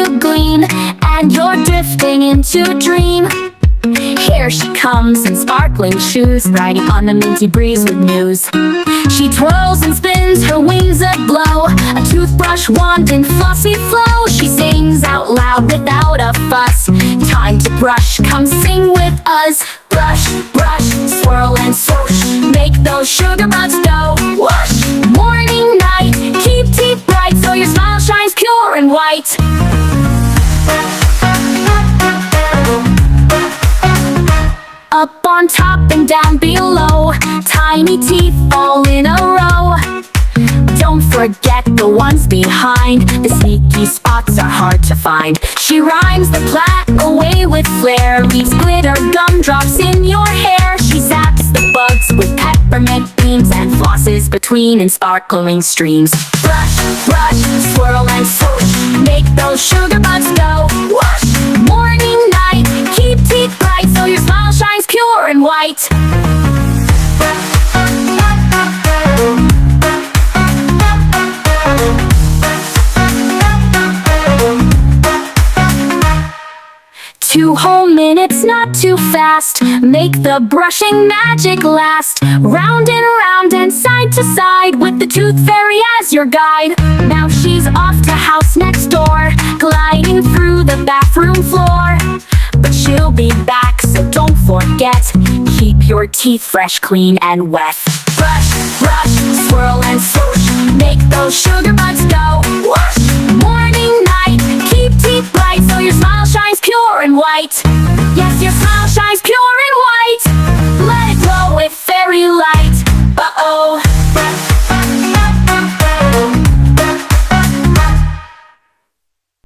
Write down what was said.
to glean, and you're drifting into a dream. Here she comes in sparkling shoes, riding on the minty breeze with news. She twirls and spins, her wings aglow, a toothbrush, wand, and flossy flow. She sings out loud without a fuss. Time to brush, come sing with us. Brush, brush, swirl and swoosh, make those sugar bugs go whoosh. Morning, night, keep teeth bright, so your smile shines pure and white. Up on top and down below, tiny teeth all in a row. Don't forget the ones behind, the sneaky spots are hard to find. She rhymes the plait away with flair, leaves glitter gumdrops in your hair. She zaps the bugs with peppermint beams, and flosses between in sparkling streams. Brush, brush, swirl and swoosh, make those sugar bugs go whoosh. Morning, night, keep teeth bright, so your smile shines pure and white. 2 whole minutes, not too fast. Make the brushing magic last. Round and round and side to side, with the tooth fairy as your guide. Now she's off to house next door, gliding through the bathroom floor. But she'll be back, so don't forget, keep your teeth fresh, clean and wet. Brush, brush, swirl and swoosh, make those sugar bugs go